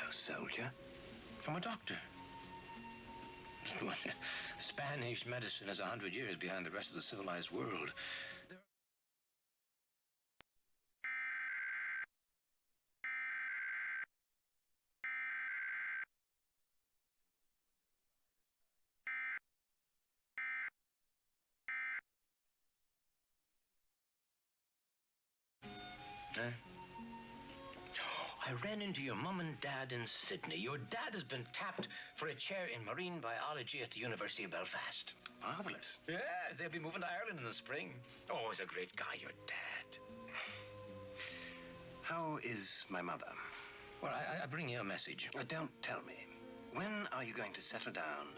a soldier. I'm a doctor. Spanish medicine is 100 years behind the rest of the civilized world. I ran into your mum and dad in Sydney. Your dad has been tapped for a chair in marine biology at the University of Belfast. Marvelous. Yes, they'll be moving to Ireland in the spring. Oh, he's a great guy, your dad. How is my mother? Well, I bring you a message. Don't tell me. When are you going to settle down